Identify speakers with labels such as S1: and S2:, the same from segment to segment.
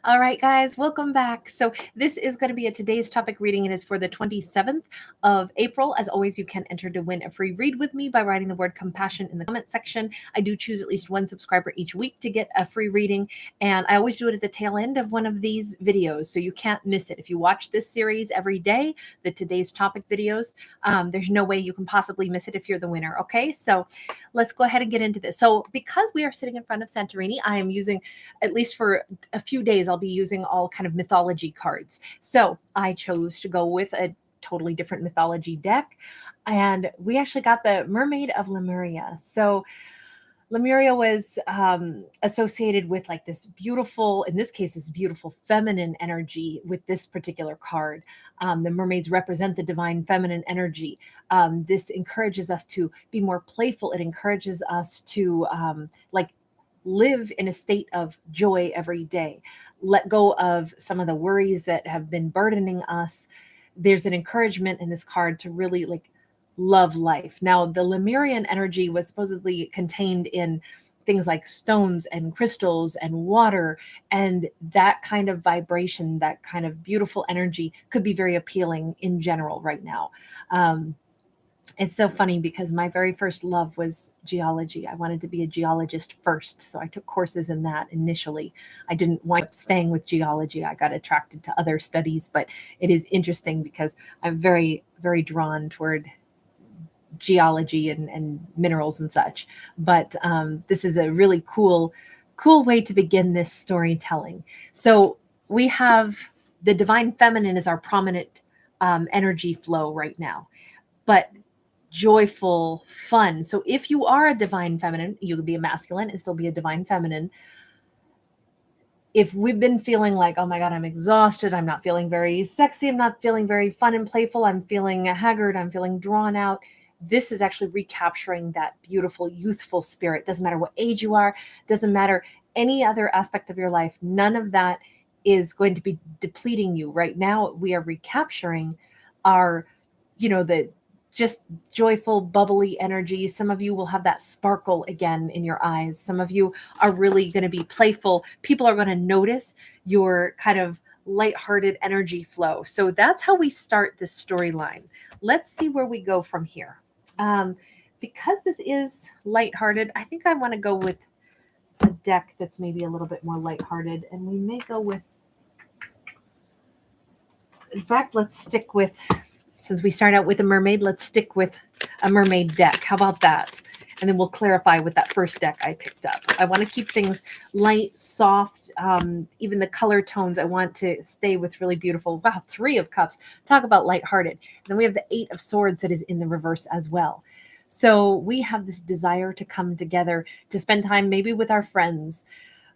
S1: All right, guys, welcome back. So this is going to be a today's topic reading. It is for the 27th of April. As always, you can enter to win a free read with me by writing the word compassion in the comment section. I do choose at least one subscriber each week to get a free reading, and I always do it at the tail end of one of these videos, so you can't miss it. If you watch this series every day, the today's topic videos, there's no way you can possibly miss it if you're the winner. Okay, so let's go ahead and get into this. So because we are sitting in front of Santorini, I am using, at least for a few days, I'll be using all kind of mythology cards. So I chose to go with a totally different mythology deck, and we actually got the Mermaid of Lemuria. So Lemuria was associated with like this beautiful, in this case, this beautiful feminine energy with this particular card. The mermaids represent the divine feminine energy. This encourages us to be more playful. It encourages us to live in a state of joy every day. Let go of some of the worries that have been burdening us. There's an encouragement in this card to really love life. Now, the Lemurian energy was supposedly contained in things like stones and crystals and water, and that kind of vibration, that kind of beautiful energy could be very appealing in general right now. It's so funny because my very first love was geology. I wanted to be a geologist first, so I took courses in that initially. I didn't wind up staying with geology. I got attracted to other studies, but it is interesting because I'm very, very drawn toward geology and minerals and such. But this is a really cool way to begin this storytelling. So we have the divine feminine as our prominent energy flow right now, but joyful, fun. So if you are a divine feminine, you could be a masculine and still be a divine feminine. If we've been feeling like, oh my God, I'm exhausted, I'm not feeling very sexy, I'm not feeling very fun and playful, I'm feeling haggard, I'm feeling drawn out, this is actually recapturing that beautiful, youthful spirit. Doesn't matter what age you are, doesn't matter any other aspect of your life. None of that is going to be depleting you. Right now, we are recapturing our, the just joyful, bubbly energy. Some of you will have that sparkle again in your eyes. Some of you are really going to be playful. People are going to notice your kind of lighthearted energy flow. So that's how we start this storyline. Let's see where we go from here. Because this is lighthearted, I think I want to go with a deck that's maybe a little bit more lighthearted, and we may go with, in fact, let's stick with, since we start out with a mermaid, let's stick with a mermaid deck. How about that? And then we'll clarify with that first deck I picked up. I want to keep things light, soft, even the color tones. I want to stay with really beautiful, wow, 3 of Cups. Talk about lighthearted. And then we have the 8 of Swords that is in the reverse as well. So we have this desire to come together, to spend time maybe with our friends.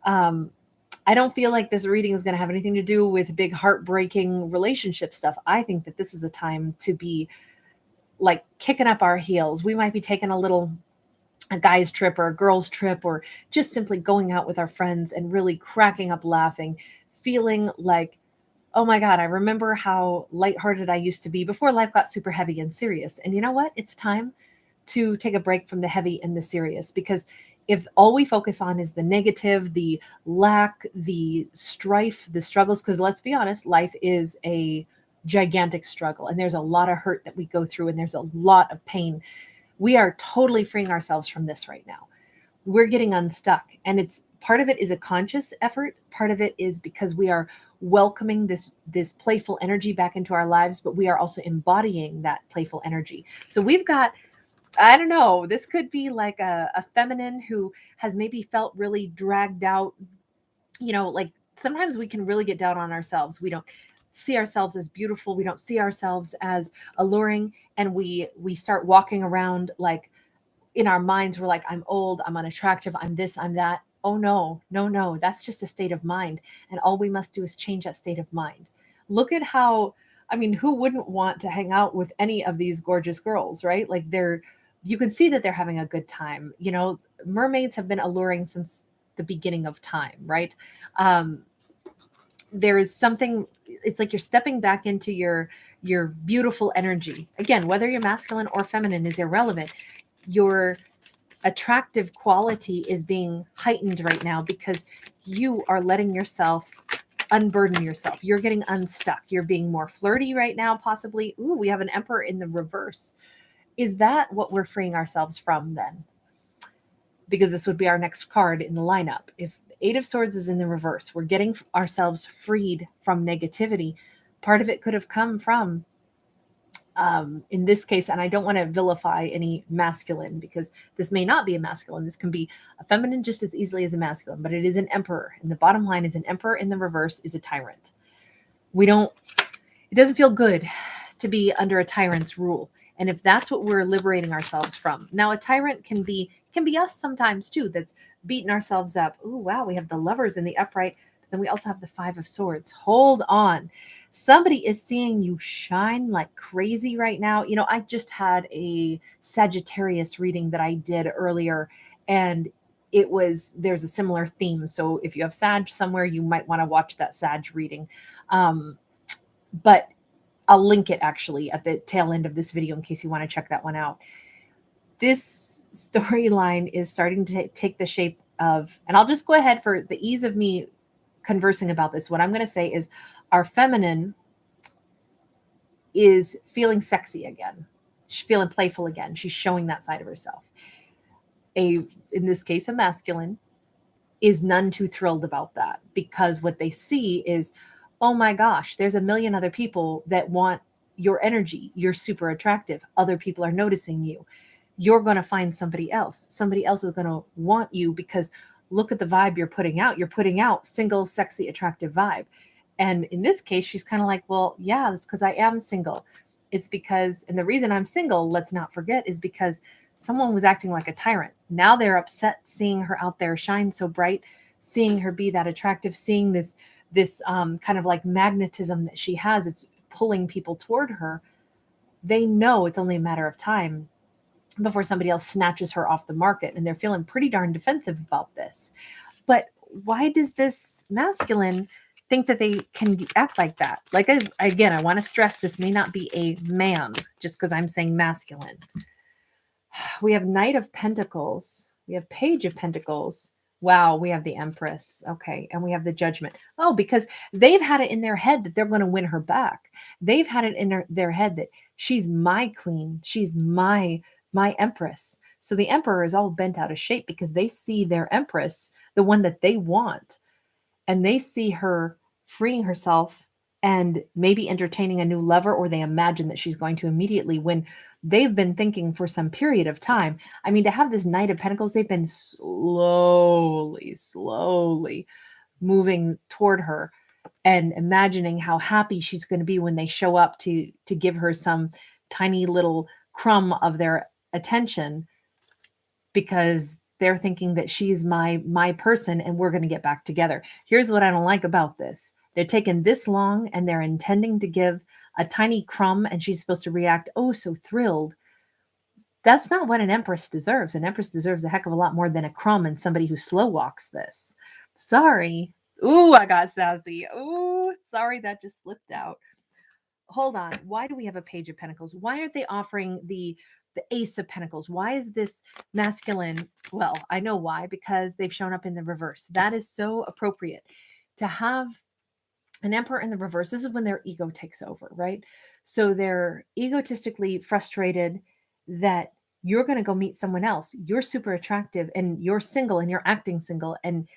S1: I don't feel like this reading is going to have anything to do with big heartbreaking relationship stuff. I think that this is a time to be like kicking up our heels. We might be taking a guy's trip or a girl's trip, or just simply going out with our friends and really cracking up laughing, feeling like, oh my God, I remember how lighthearted I used to be before life got super heavy and serious. And you know what? It's time to take a break from the heavy and the serious, because if all we focus on is the negative, the lack, the strife, the struggles, because let's be honest, life is a gigantic struggle and there's a lot of hurt that we go through and there's a lot of pain. We are totally freeing ourselves from this right now. We're getting unstuck, and it's part of it is a conscious effort. Part of it is because we are welcoming this playful energy back into our lives, but we are also embodying that playful energy. So we've got, I don't know, this could be like a feminine who has maybe felt really dragged out. Like sometimes we can really get down on ourselves. We don't see ourselves as beautiful. We don't see ourselves as alluring. And we start walking around like in our minds, we're like, I'm old, I'm unattractive, I'm this, I'm that. Oh no, that's just a state of mind. And all we must do is change that state of mind. Look at how, who wouldn't want to hang out with any of these gorgeous girls, right? Like you can see that they're having a good time. Mermaids have been alluring since the beginning of time, right? There is something, it's like you're stepping back into your beautiful energy. Again, whether you're masculine or feminine is irrelevant. Your attractive quality is being heightened right now because you are letting yourself unburden yourself. You're getting unstuck. You're being more flirty right now, possibly. Ooh, we have an Emperor in the reverse. Is that what we're freeing ourselves from then? Because this would be our next card in the lineup. If the Eight of Swords is in the reverse, we're getting ourselves freed from negativity. Part of it could have come from, in this case, and I don't want to vilify any masculine because this may not be a masculine. This can be a feminine just as easily as a masculine, but it is an Emperor. And the bottom line is an Emperor in the reverse is a tyrant. It doesn't feel good to be under a tyrant's rule. And if that's what we're liberating ourselves from. Now, a tyrant can be us sometimes too, that's beating ourselves up. Oh, wow, we have the Lovers in the upright. But then we also have the Five of Swords. Hold on. Somebody is seeing you shine like crazy right now. You know, I just had a Sagittarius reading that I did earlier, and there's a similar theme. So if you have Sag somewhere, you might want to watch that Sag reading. But I'll link it actually at the tail end of this video in case you want to check that one out. This storyline is starting to take the shape of, and I'll just go ahead for the ease of me conversing about this. What I'm going to say is our feminine is feeling sexy again. She's feeling playful again. She's showing that side of herself. In this case, a masculine is none too thrilled about that, because what they see is, oh my gosh, there's a million other people that want your energy. You're super attractive. Other people are noticing you. You're going to find somebody else. Somebody else is going to want you because look at the vibe you're putting out. You're putting out single, sexy, attractive vibe. And in this case, she's kind of like, well, yeah, it's because I am single. It's because, and the reason I'm single, let's not forget, is because someone was acting like a tyrant. Now they're upset seeing her out there shine so bright, seeing her be that attractive, seeing this kind of like magnetism that she has. It's pulling people toward her. They know it's only a matter of time before somebody else snatches her off the market, and they're feeling pretty darn defensive about this. But why does this masculine think that they can act like that? Like, again, I want to stress this may not be a man just because I'm saying masculine. We have Knight of Pentacles. We have Page of Pentacles. Wow, we have the Empress. Okay, and we have the Judgment. Oh, because they've had it in their head that they're going to win her back. They've had it in their head that she's my queen. She's my Empress. So the Emperor is all bent out of shape because they see their Empress, the one that they want, and they see her freeing herself and maybe entertaining a new lover, or they imagine that she's going to immediately, when they've been thinking for some period of time. I mean, to have this Knight of Pentacles, they've been slowly moving toward her and imagining how happy she's going to be when they show up to give her some tiny little crumb of their attention, because they're thinking that she's my person and we're going to get back together. Here's what I don't like about this. They're taking this long and they're intending to give a tiny crumb, and she's supposed to react, oh, so thrilled. That's not what an Empress deserves. An Empress deserves a heck of a lot more than a crumb and somebody who slow walks this. Sorry. Ooh, I got sassy. Ooh, sorry, that just slipped out. Hold on. Why do we have a Page of Pentacles? Why aren't they offering the Ace of Pentacles? Why is this masculine? Well, I know why, because they've shown up in the reverse. That is so appropriate to have an Emperor in the reverse. This is when their ego takes over, right? So they're egotistically frustrated that you're going to go meet someone else. You're super attractive and you're single and you're acting single. And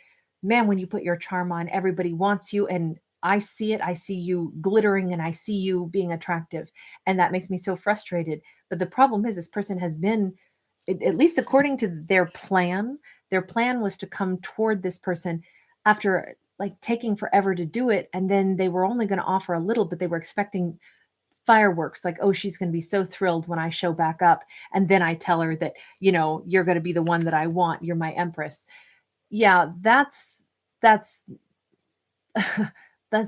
S1: man, when you put your charm on, everybody wants you. And I see it. I see you glittering and I see you being attractive. And that makes me so frustrated. But the problem is this person has been, at least according to their plan was to come toward this person after like taking forever to do it. And then they were only going to offer a little, but they were expecting fireworks. Like, oh, she's going to be so thrilled when I show back up. And then I tell her that, you know, you're going to be the one that I want. You're my Empress. Yeah, that's that's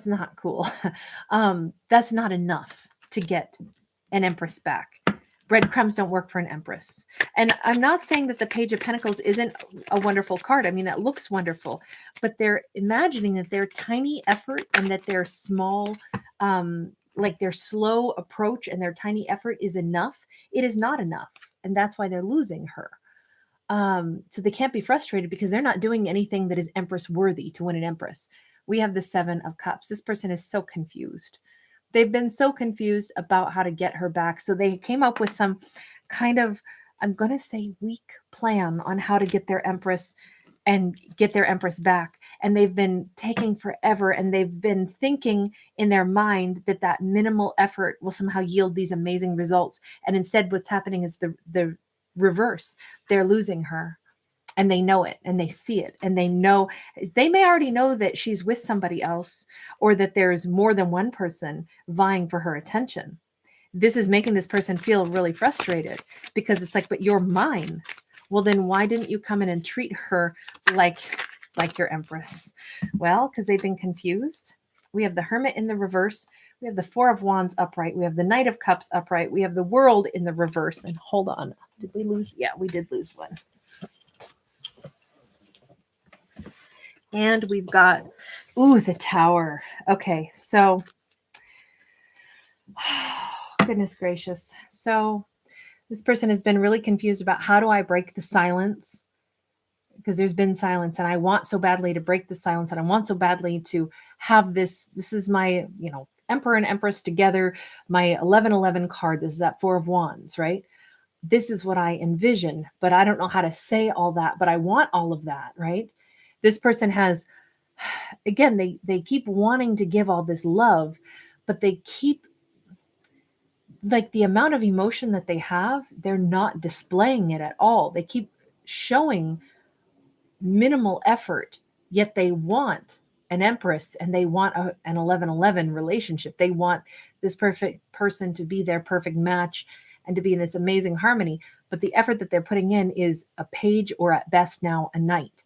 S1: not cool. That's not enough to get an Empress back. Breadcrumbs don't work for an Empress. And I'm not saying that the Page of Pentacles isn't a wonderful card. I mean, that looks wonderful, but they're imagining that their tiny effort and that their small, like their slow approach and their tiny effort is enough. It is not enough. And that's why they're losing her. So they can't be frustrated because they're not doing anything that is Empress worthy to win an Empress. We have the Seven of Cups. This person is so confused. They've been so confused about how to get her back. So they came up with some kind of, I'm going to say, weak plan on how to get their Empress and get their Empress back. And they've been taking forever, and they've been thinking in their mind that that minimal effort will somehow yield these amazing results. And instead, what's happening is the reverse. They're losing her, and they know it, and they see it, and they know, they may already know that she's with somebody else, or that there's more than one person vying for her attention. This is making this person feel really frustrated, because it's like, but you're mine. Well, then why didn't you come in and treat her like your Empress? Well, because they've been confused. We have the Hermit in the reverse. We have the Four of Wands upright. We have the Knight of Cups upright. We have the World in the reverse. And hold on, did we lose? Yeah, we did lose one. And we've got, the Tower. Okay, so, goodness gracious. So this person has been really confused about, how do I break the silence? Because there's been silence, and I want so badly to break the silence, and I want so badly to have this. This is my, Emperor and Empress together, my 1111 card. This is that Four of Wands, right? This is what I envision, but I don't know how to say all that, but I want all of that, right? This person has, again, they keep wanting to give all this love, but they keep, like, the amount of emotion that they have, they're not displaying it at all. They keep showing minimal effort, yet they want an Empress, and they want an 1111 relationship. They want this perfect person to be their perfect match and to be in this amazing harmony. But the effort that they're putting in is a page, or at best now a knight.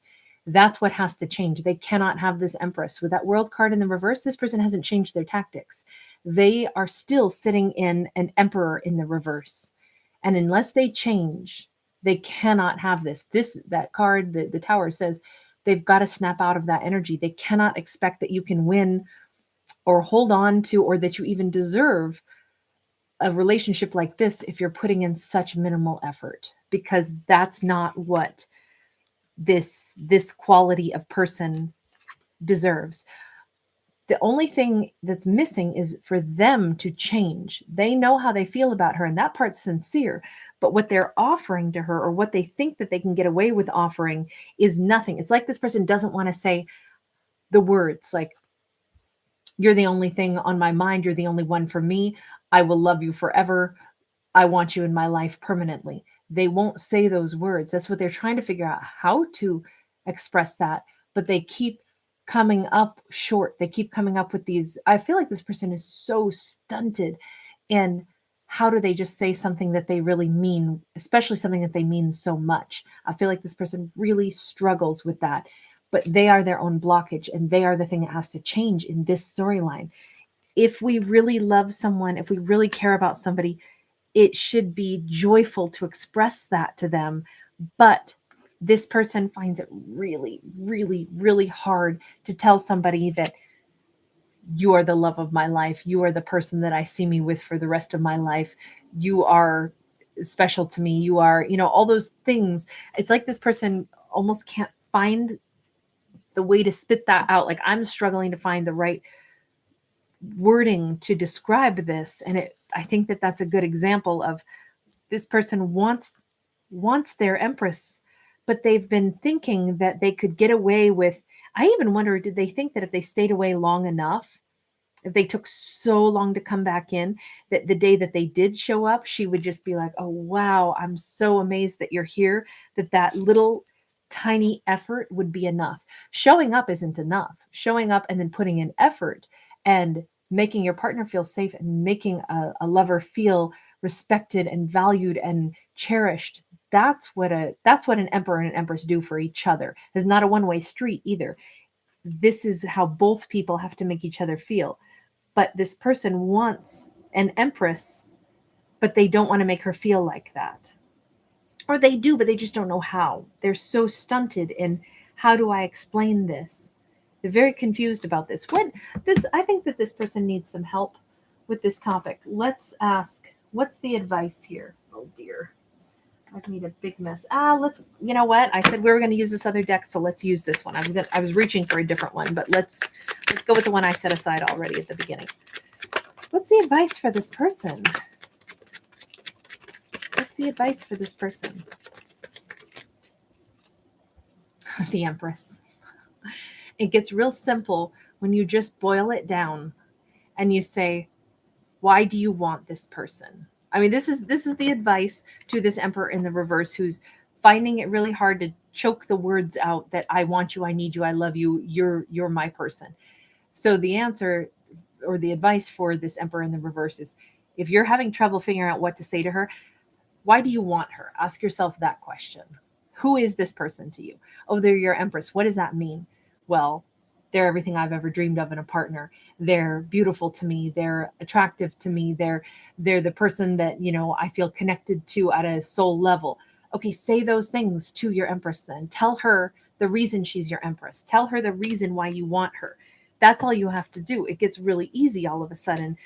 S1: That's what has to change. They cannot have this Empress. With that World card in the reverse, this person hasn't changed their tactics. They are still sitting in an Emperor in the reverse. And unless they change, they cannot have this. That card, the Tower, says they've got to snap out of that energy. They cannot expect that you can win or hold on to, or that you even deserve a relationship like this if you're putting in such minimal effort, because that's not what this quality of person deserves. The only thing that's missing is for them to change. They know how they feel about her, and that part's sincere. But what they're offering to her, or what they think that they can get away with offering, is nothing. It's like this person doesn't want to say the words like, you're the only thing on my mind. You're the only one for me. I will love you forever. I want you in my life permanently. They won't say those words. That's what they're trying to figure out, how to express that. But they keep coming up short. They keep coming up with these. I feel like this person is so stunted in, how do they just say something that they really mean, especially something that they mean so much. I feel like this person really struggles with that. But they are their own blockage, and they are the thing that has to change in this storyline. If we really love someone, if we really care about somebody, it should be joyful to express that to them. But this person finds it really, really, really hard to tell somebody that you are the love of my life. You are the person that I see me with for the rest of my life. You are special to me. You are, all those things. It's like this person almost can't find the way to spit that out. Like, I'm struggling to find the right wording to describe this. And I think that that's a good example of, this person wants their Empress, but they've been thinking that they could get away with, I even wonder, did they think that if they stayed away long enough, if they took so long to come back in, that the day that they did show up, she would just be like, oh, wow, I'm so amazed that you're here, that little tiny effort would be enough. Showing up isn't enough. Showing up and then putting in effort and making your partner feel safe, and making a lover feel respected and valued and cherished. That's what an Emperor and an Empress do for each other. It's not a one-way street either. This is how both people have to make each other feel. But this person wants an Empress, but they don't want to make her feel like that. Or they do, but they just don't know how. They're so stunted in, how do I explain this? They're very confused about this. I think that this person needs some help with this topic. Let's ask, what's the advice here? Oh dear. I've made a big mess. Let's, you know what? I said we were going to use this other deck, so let's use this one. I was reaching for a different one, but let's go with the one I set aside already at the beginning. What's the advice for this person? What's the advice for this person? The Empress. It gets real simple when you just boil it down and you say, why do you want this person? I mean, this is the advice to this Emperor in the reverse who's finding it really hard to choke the words out that I want you, I need you, I love you, you're my person. So the answer or the advice for this Emperor in the reverse is, if you're having trouble figuring out what to say to her, why do you want her? Ask yourself that question. Who is this person to you? Oh, they're your Empress. What does that mean? Well, they're everything I've ever dreamed of in a partner. They're beautiful to me. They're attractive to me. They're the person that, you know, I feel connected to at a soul level. Okay, say those things to your Empress then. Tell her the reason she's your Empress. Tell her the reason why you want her. That's all you have to do. It gets really easy all of a sudden.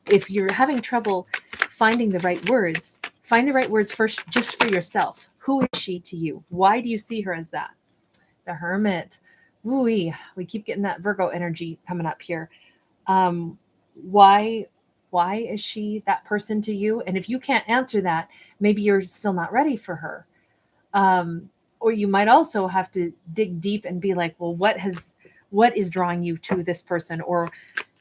S1: If you're having trouble finding the right words, find the right words first just for yourself. Who is she to you? Why do you see her as that? The Hermit. Ooh-wee. We keep getting that Virgo energy coming up here. Why is she that person to you? And if you can't answer that, maybe you're still not ready for her. Or you might also have to dig deep and be like, well, what is drawing you to this person? Or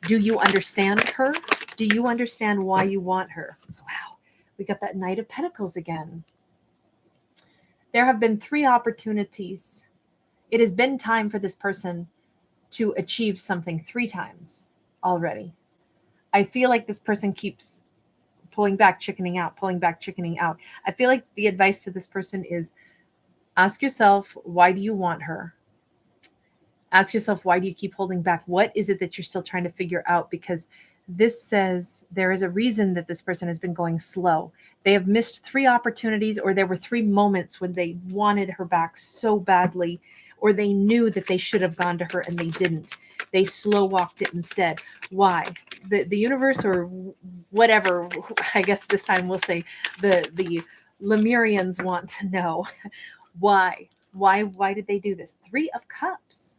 S1: do you understand her? Do you understand why you want her? Wow. We got that Knight of Pentacles again. There have been 3 opportunities. It has been time for this person to achieve something 3 times already. I feel like this person keeps pulling back, chickening out, pulling back, chickening out. I feel like the advice to this person is, ask yourself, why do you want her? Ask yourself, why do you keep holding back? What is it that you're still trying to figure out? Because this says there is a reason that this person has been going slow. They have missed 3 opportunities, or there were 3 moments when they wanted her back so badly, or they knew that they should have gone to her and they didn't. They slow walked it instead. Why? The universe, or whatever, I guess this time we'll say the Lemurians want to know why. Why did they do this? 3 of Cups.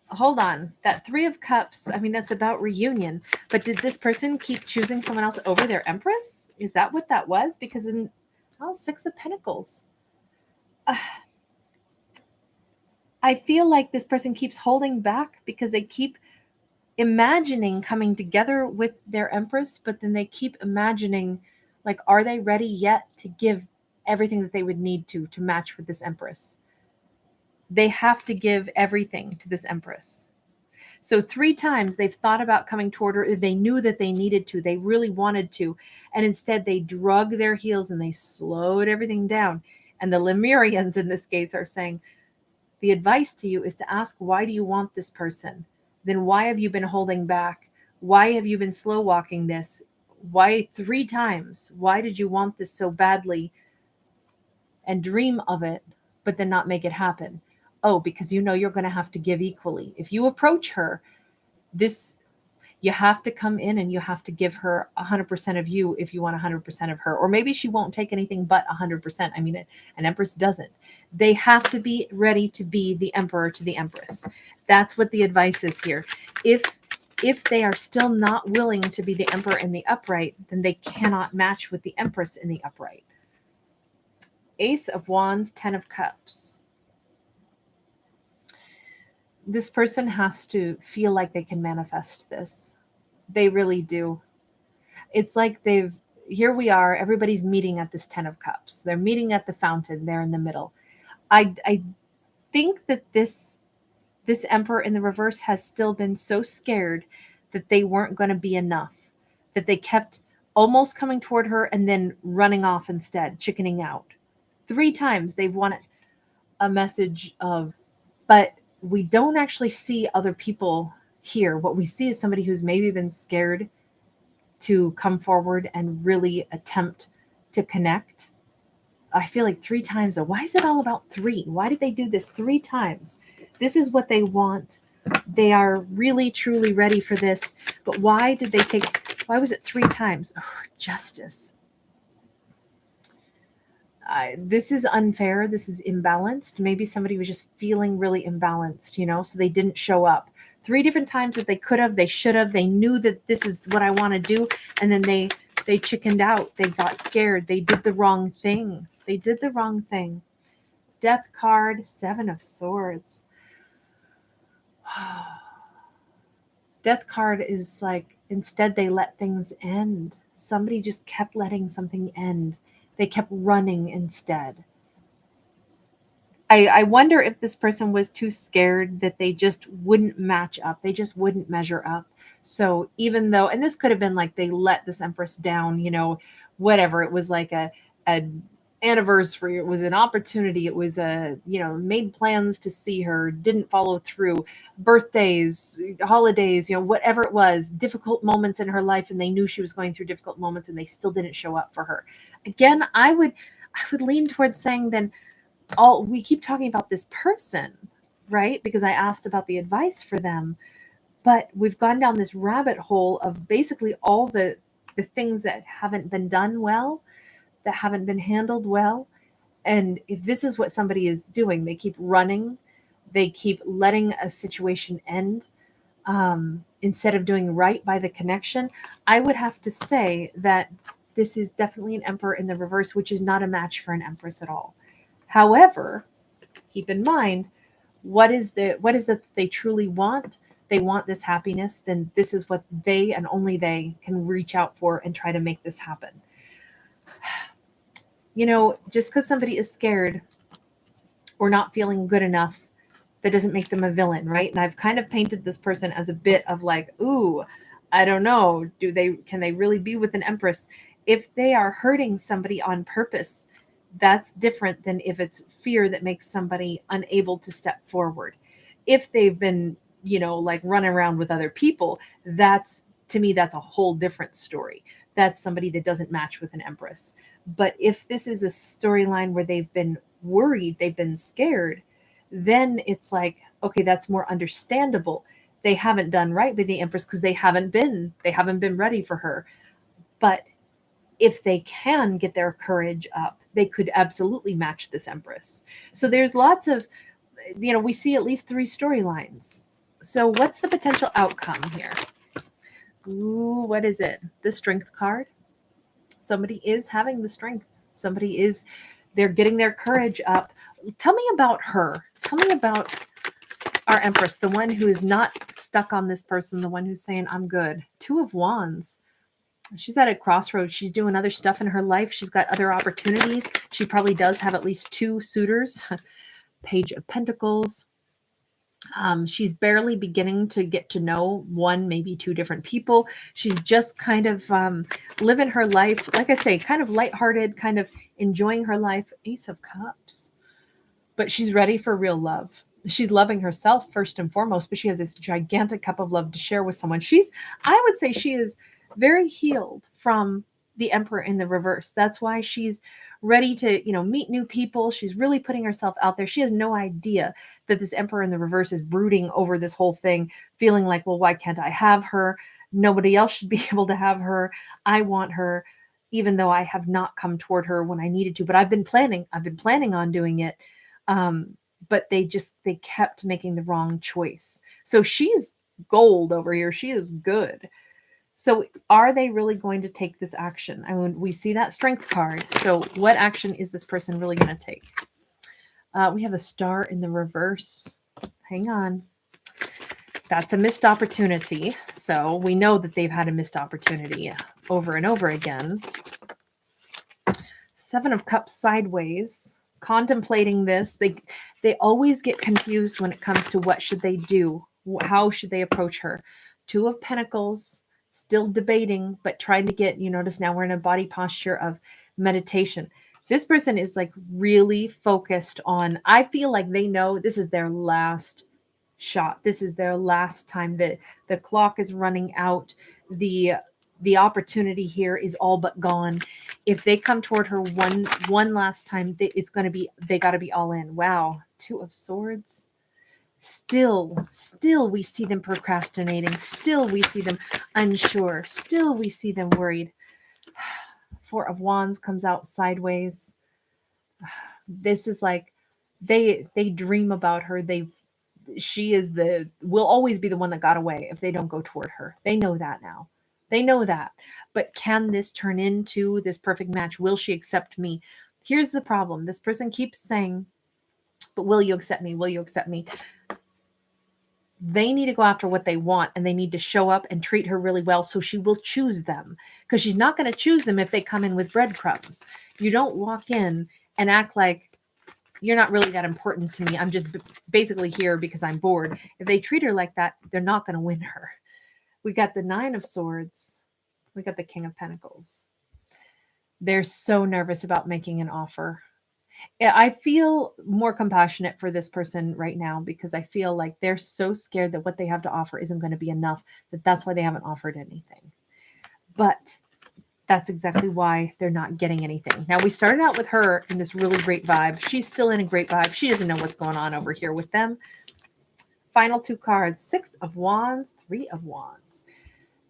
S1: Hold on. That 3 of Cups, I mean, that's about reunion. But did this person keep choosing someone else over their Empress? Is that what that was? Because in 6 of Pentacles. I feel like this person keeps holding back because they keep imagining coming together with their Empress, but then they keep imagining, like, are they ready yet to give everything that they would need to match with this Empress? They have to give everything to this Empress. So 3 times they've thought about coming toward her. They knew that they needed to. They really wanted to. And instead they drug their heels and they slowed everything down. And the Lemurians in this case are saying, the advice to you is to ask, why do you want this person? Then why have you been holding back? Why have you been slow walking this? Why 3 times? Why did you want this so badly and dream of it, but then not make it happen? Oh, because you know you're going to have to give equally. If you approach her, you have to come in and you have to give her 100% of you if you want 100% of her. Or maybe she won't take anything but 100%. I mean, an Empress doesn't. They have to be ready to be the Emperor to the Empress. That's what the advice is here. If they are still not willing to be the Emperor in the upright, then they cannot match with the Empress in the upright. Ace of Wands, 10 of Cups. This person has to feel like they can manifest this. They really do. It's like here we are, everybody's meeting at this 10 of Cups. They're meeting at the fountain there in the middle. I think that this Emperor in the reverse has still been so scared that they weren't going to be enough, that they kept almost coming toward her and then running off instead, chickening out. 3 times they've wanted a message of, but we don't actually see other people here. What we see is somebody who's maybe been scared to come forward and really attempt to connect. I feel like 3 times. Why is it all about 3? Why did they do this 3 times? This is what they want. They are really, truly ready for this. But why did they take Why was it 3 times? Oh, justice. This is unfair. This is imbalanced. Maybe somebody was just feeling really imbalanced, so they didn't show up. 3 different times that they could have, they should have, they knew that this is what I want to do. And then they chickened out. They got scared. They did the wrong thing. They did the wrong thing. Death card, 7 of Swords. Death card is like, instead they let things end. Somebody just kept letting something end. They kept running instead. I wonder if this person was too scared that they just wouldn't match up. They just wouldn't measure up. So even though, and this could have been like they let this Empress down, whatever. It was like a anniversary. It was an opportunity. It was made plans to see her, didn't follow through. Birthdays, holidays, whatever it was, difficult moments in her life. And they knew she was going through difficult moments and they still didn't show up for her. Again, I would lean towards saying then, we keep talking about this person, right? Because I asked about the advice for them, but we've gone down this rabbit hole of basically all the things that haven't been done well, that haven't been handled well. And if this is what somebody is doing, they keep running, they keep letting a situation end, instead of doing right by the connection. I would have to say that this is definitely an Emperor in the reverse, which is not a match for an Empress at all. However, keep in mind, what is it that they truly want? They want this happiness, then this is what they and only they can reach out for and try to make this happen. Just because somebody is scared or not feeling good enough, that doesn't make them a villain, right? And I've kind of painted this person as a bit of like, ooh, I don't know, can they really be with an Empress? If they are hurting somebody on purpose, that's different than if it's fear that makes somebody unable to step forward. If they've been, like running around with other people, to me, that's a whole different story. That's somebody that doesn't match with an Empress. But if this is a storyline where they've been worried, they've been scared, then it's like, okay, that's more understandable. They haven't done right by the Empress because they haven't been ready for her. But if they can get their courage up, they could absolutely match this Empress. So there's lots of, we see at least 3 storylines. So what's the potential outcome here? Ooh, what is it? The Strength card. Somebody is having the strength. They're getting their courage up. Tell me about her. Tell me about our Empress, the one who is not stuck on this person, the one who's saying, I'm good. 2 of Wands. She's at a crossroads. She's doing other stuff in her life. She's got other opportunities. She probably does have at least 2 suitors. Page of Pentacles. She's barely beginning to get to know 1, maybe 2 different people. She's just kind of living her life, like I say, kind of lighthearted, kind of enjoying her life. Ace of Cups. But she's ready for real love. She's loving herself first and foremost, but she has this gigantic cup of love to share with someone. I would say she is very healed from the Emperor in the reverse. That's why she's ready to, meet new people. She's really putting herself out there. She has no idea that this Emperor in the reverse is brooding over this whole thing, feeling like, well, why can't I have her? Nobody else should be able to have her. I want her, even though I have not come toward her when I needed to, but I've been planning on doing it. But they kept making the wrong choice. So she's gold over here. She is good. So are they really going to take this action? I mean, we see that Strength card. So what action is this person really going to take? We have a Star in the reverse. Hang on. That's a missed opportunity. So we know that they've had a missed opportunity over and over again. 7 of Cups sideways. Contemplating this. They always get confused when it comes to what should they do? How should they approach her? 2 of Pentacles. Still debating, but trying to get, notice now we're in a body posture of meditation. This person is like really focused on, I feel like they know this is their last shot. This is their last time. The clock is running out. The opportunity here is all but gone. If they come toward her one last time, it's going to be, they got to be all in. Wow. 2 of Swords. Still we see them procrastinating. Still we see them unsure. Still we see them worried. Four of Wands comes out sideways. This is like they dream about her. She is will always be the one that got away if they don't go toward her. They know that now. They know that. But can this turn into this perfect match? Will she accept me? Here's the problem. This person keeps saying, but will you accept me? Will you accept me? They need to go after what they want, and they need to show up and treat her really well so she will choose them, because she's not going to choose them if they come in with breadcrumbs. You don't walk in and act like you're not really that important to me. I'm just basically here because I'm bored. If they treat her like that, they're not going to win her. We got the Nine of Swords. We got the King of Pentacles. They're so nervous about making an offer. I feel more compassionate for this person right now, because I feel like they're so scared that what they have to offer isn't going to be enough, that's why they haven't offered anything. But that's exactly why they're not getting anything. Now, we started out with her in this really great vibe. She's still in a great vibe. She doesn't know what's going on over here with them. Final two cards, Six of Wands, Three of Wands.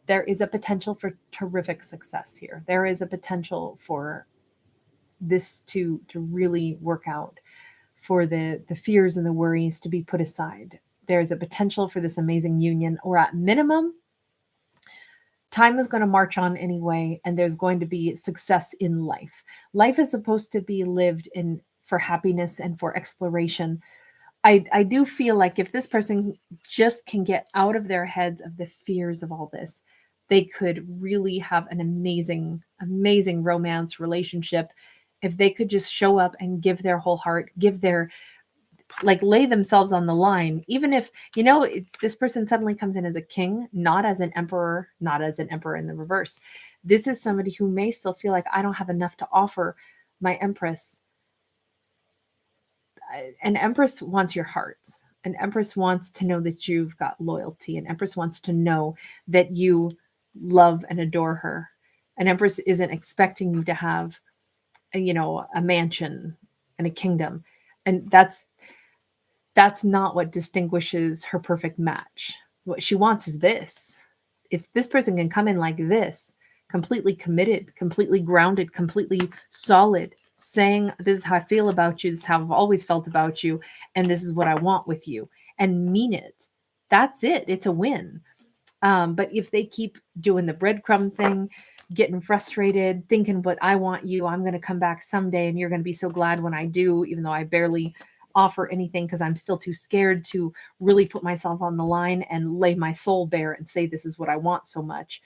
S1: There is a potential for terrific success here. There is a potential for this to really work out, for the fears and the worries to be put aside. There's a potential for this amazing union, or at minimum, time is going to march on anyway, and there's going to be success in life. Life is supposed to be lived in for happiness and for exploration. I do feel like if this person just can get out of their heads of the fears of all this, they could really have an amazing, amazing romance relationship. If they could just show up and give their whole heart, give their, like, lay themselves on the line. Even if, this person suddenly comes in as a king, not as an emperor, not as an emperor in the reverse. This is somebody who may still feel like, I don't have enough to offer my empress. An empress wants your heart. An empress wants to know that you've got loyalty. An empress wants to know that you love and adore her. An empress isn't expecting you to have a mansion and a kingdom. And that's not what distinguishes her perfect match. What she wants is this. If this person can come in like this, completely committed, completely grounded, completely solid, saying, this is how I feel about you, this is how I've always felt about you, and this is what I want with you, and mean it, that's it. It's a win. But if they keep doing the breadcrumb thing, getting frustrated, thinking, but I want you, I'm going to come back someday, and you're going to be so glad when I do, even though I barely offer anything because I'm still too scared to really put myself on the line and lay my soul bare and say, this is what I want so much.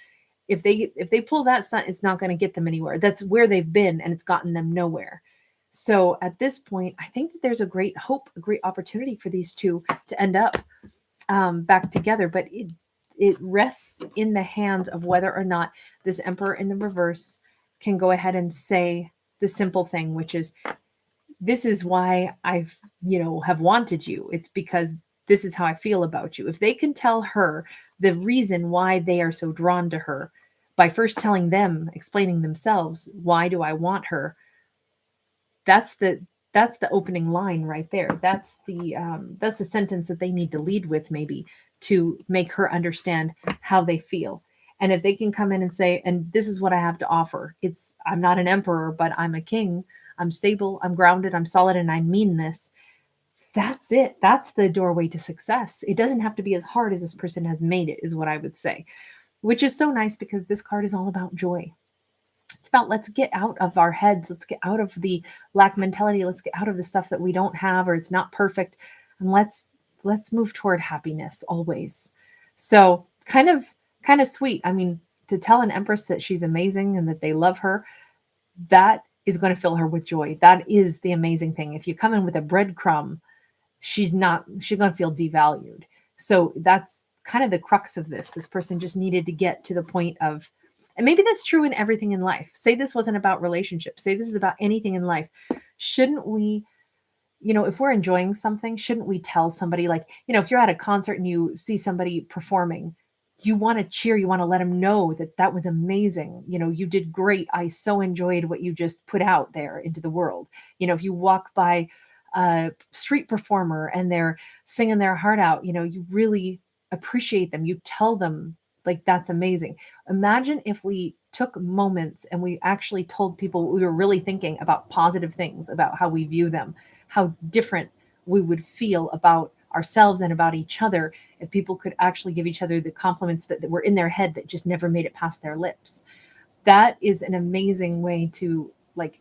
S1: If they pull that stunt, it's not going to get them anywhere. That's where they've been, and it's gotten them nowhere. So at this point, I think that there's a great hope, a great opportunity for these two to end up back together. But it rests in the hands of whether or not this Emperor in the reverse can go ahead and say the simple thing, which is, this is why I've, have wanted you. It's because this is how I feel about you. If they can tell her the reason why they are so drawn to her by first telling them, explaining themselves, why do I want her? That's the opening line right there. That's the sentence that they need to lead with, maybe, to make her understand how they feel. And if they can come in and say, and this is what I have to offer. I'm not an emperor, but I'm a king. I'm stable, I'm grounded, I'm solid, and I mean this. That's it. That's the doorway to success. It doesn't have to be as hard as this person has made it, is what I would say, which is so nice, because this card is all about joy. It's about, let's get out of our heads. Let's get out of the lack mentality. Let's get out of the stuff that we don't have, or it's not perfect. And let's move toward happiness always. So kind of sweet. I mean, to tell an empress that she's amazing and that they love her, that is going to fill her with joy. That is the amazing thing. If you come in with a breadcrumb, she's going to feel devalued. So that's kind of the crux of this. This person just needed to get to the point of, and maybe that's true in everything in life. Say this wasn't about relationships. Say this is about anything in life. Shouldn't we, if we're enjoying something, shouldn't we tell somebody, like, if you're at a concert and you see somebody performing, you want to cheer, you want to let them know that was amazing. You did great. I so enjoyed what you just put out there into the world. If you walk by a street performer and they're singing their heart out, you really appreciate them. You tell them, like, that's amazing. Imagine if we took moments and we actually told people what we were really thinking about positive things, about how we view them, how different we would feel about ourselves and about each other if people could actually give each other the compliments that were in their head that just never made it past their lips. That is an amazing way to, like,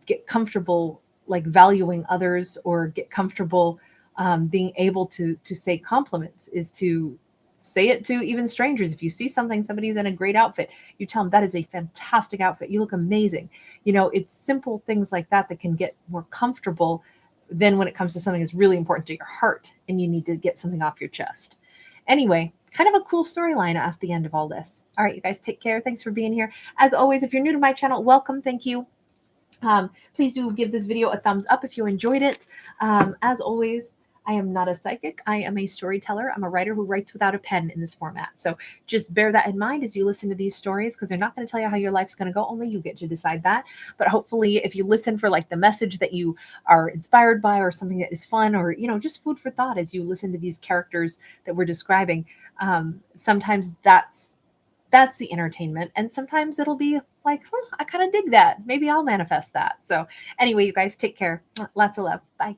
S1: get comfortable, like, valuing others, or get comfortable being able to say compliments, is to say it to even strangers. If you see somebody's in a great outfit, you tell them, that is a fantastic outfit, you look amazing. It's simple things like that that can get more comfortable than when it comes to something that's really important to your heart and you need to get something off your chest. Anyway, kind of a cool storyline at the end of all this. All right, you guys, take care. Thanks for being here. As always, if you're new to my channel, welcome. Thank you. Please do give this video a thumbs up if you enjoyed it. As always, I am not a psychic. I am a storyteller. I'm a writer who writes without a pen in this format. So just bear that in mind as you listen to these stories, because they're not going to tell you how your life's going to go. Only you get to decide that. But hopefully, if you listen for, like, the message that you are inspired by, or something that is fun, or, just food for thought as you listen to these characters that we're describing, sometimes that's the entertainment. And sometimes it'll be like, I kind of dig that. Maybe I'll manifest that. So anyway, you guys, take care. Lots of love. Bye.